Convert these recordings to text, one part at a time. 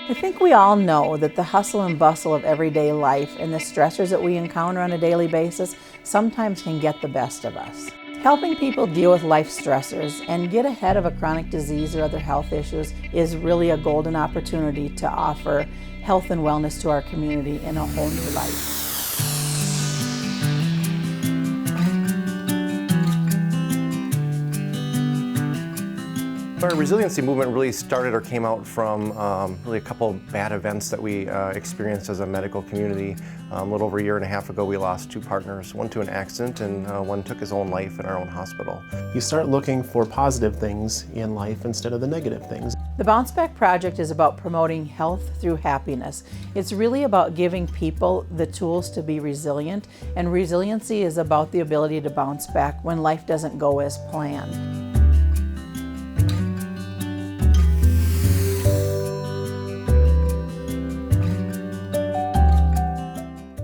I think we all know that the hustle and bustle of everyday life and the stressors that we encounter on a daily basis sometimes can get the best of us. Helping people deal with life stressors and get ahead of a chronic disease or other health issues is really a golden opportunity to offer health and wellness to our community in a whole new light. Our resiliency movement really started or came out from really a couple bad events that we experienced as a medical community. A little over a year and a half ago, we lost two partners, one to an accident and one took his own life in our own hospital. You start looking for positive things in life instead of the negative things. The Bounce Back Project is about promoting health through happiness. It's really about giving people the tools to be resilient, and resiliency is about the ability to bounce back when life doesn't go as planned.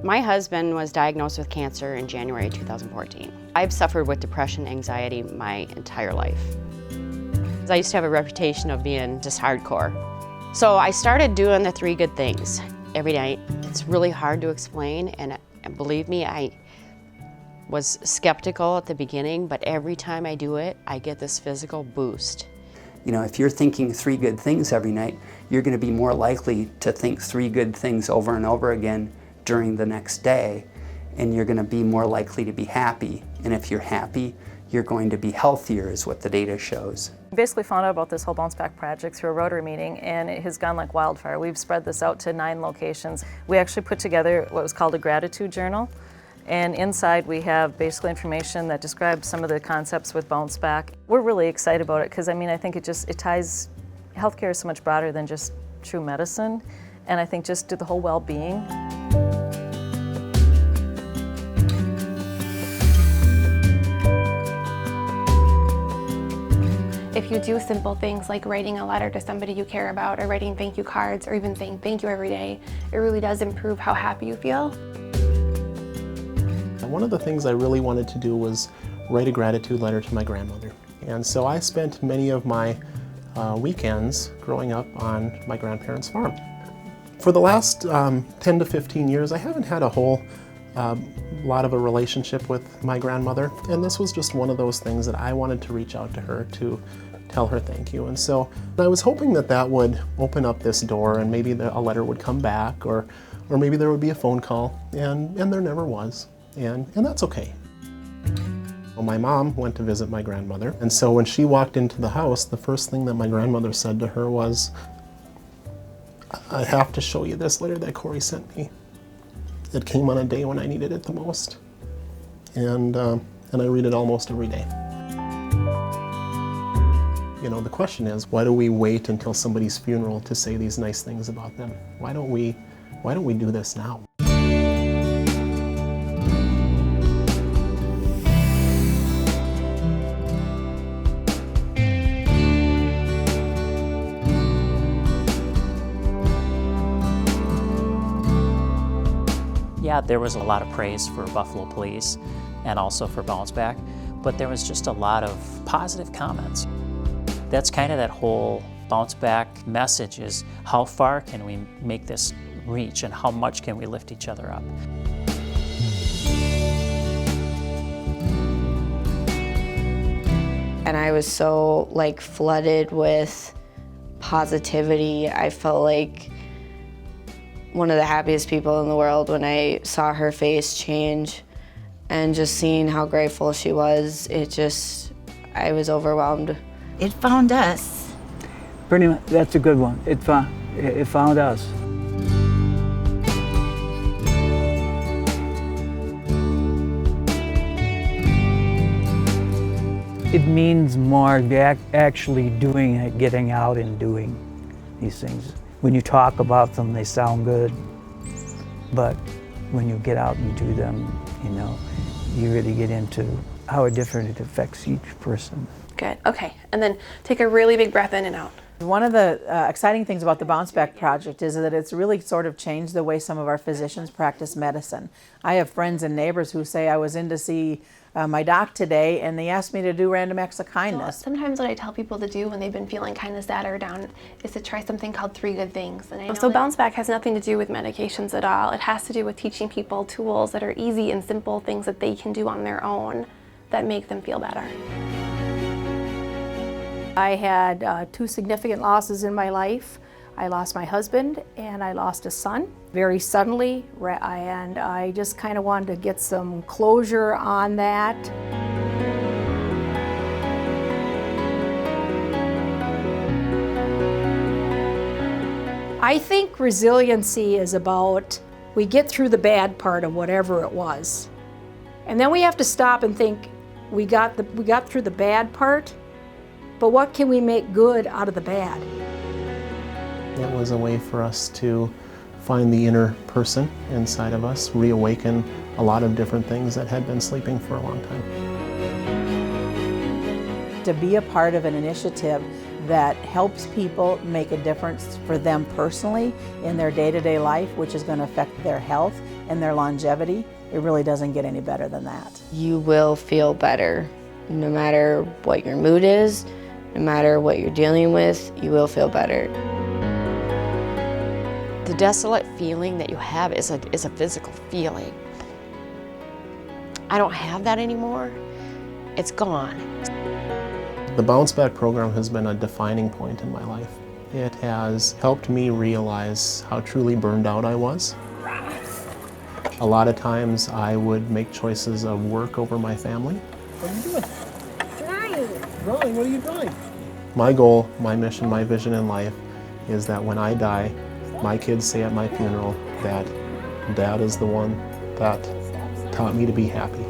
My husband was diagnosed with cancer in January 2014. I've suffered with depression, anxiety my entire life. I used to have a reputation of being just hardcore. So I started doing the 3 good things every night. It's really hard to explain, and believe me, I was skeptical at the beginning, but every time I do it, I get this physical boost. You know, if you're thinking 3 good things every night, you're going to be more likely to think 3 good things over and over again during the next day, and you're going to be more likely to be happy. And if you're happy, you're going to be healthier, is what the data shows. Basically found out about this whole Bounce Back project through a Rotary meeting, and it has gone like wildfire. We've spread this out to 9 locations. We actually put together what was called a gratitude journal, and inside we have basically information that describes some of the concepts with Bounce Back. We're really excited about it because I think it ties, healthcare is so much broader than just true medicine, and I think just to the whole well-being. If you do simple things like writing a letter to somebody you care about, or writing thank you cards, or even saying thank you every day, it really does improve how happy you feel. One of the things I really wanted to do was write a gratitude letter to my grandmother. And so I spent many of my weekends growing up on my grandparents' farm. For the last 10 to 15 years, I haven't had a whole lot of a relationship with my grandmother, and this was just one of those things that I wanted to reach out to her to tell her thank you. And so I was hoping that that would open up this door, and maybe a letter would come back, or maybe there would be a phone call, and there never was, and that's okay. Well, my mom went to visit my grandmother, and so when she walked into the house, the first thing that my grandmother said to her was, "I have to show you this letter that Corey sent me. It came on a day when I needed it the most." And I read it almost every day. You know, the question is, why do we wait until somebody's funeral to say these nice things about them? Why don't we do this now? Yeah, there was a lot of praise for Buffalo Police and also for Bounce Back, but there was just a lot of positive comments. That's kind of that whole Bounce Back message, is how far can we make this reach and how much can we lift each other up? And I was so flooded with positivity. I felt like one of the happiest people in the world when I saw her face change, and just seeing how grateful she was, I was overwhelmed. It found us. Pretty much, that's a good one. It found us. It means more actually doing it, getting out and doing these things. When you talk about them, they sound good, but when you get out and do them, you really get into how different it affects each person. Good, okay. And then take a really big breath in and out. One of the exciting things about the Bounce Back Project is that it's really sort of changed the way some of our physicians practice medicine. I have friends and neighbors who say, I was in to see my doc today, and they asked me to do random acts of kindness. Sometimes what I tell people to do when they've been feeling kind of sad or down is to try something called 3 Good Things. And I know so Bounce Back has nothing to do with medications at all. It has to do with teaching people tools that are easy and simple things that they can do on their own that make them feel better. I had 2 significant losses in my life. I lost my husband and I lost a son very suddenly, and I just kind of wanted to get some closure on that. I think resiliency is about we get through the bad part of whatever it was, and then we have to stop and think we got through the bad part, but what can we make good out of the bad? It was a way for us to find the inner person inside of us, reawaken a lot of different things that had been sleeping for a long time. To be a part of an initiative that helps people make a difference for them personally in their day-to-day life, which is going to affect their health and their longevity, it really doesn't get any better than that. You will feel better. No matter what your mood is, no matter what you're dealing with, you will feel better. The desolate feeling that you have is a physical feeling. I don't have that anymore. It's gone. The Bounce Back program has been a defining point in my life. It has helped me realize how truly burned out I was. A lot of times I would make choices of work over my family. What are you doing? Drawing, what are you drawing? My goal, my mission, my vision in life is that when I die, my kids say at my funeral that Dad is the one that taught me to be happy.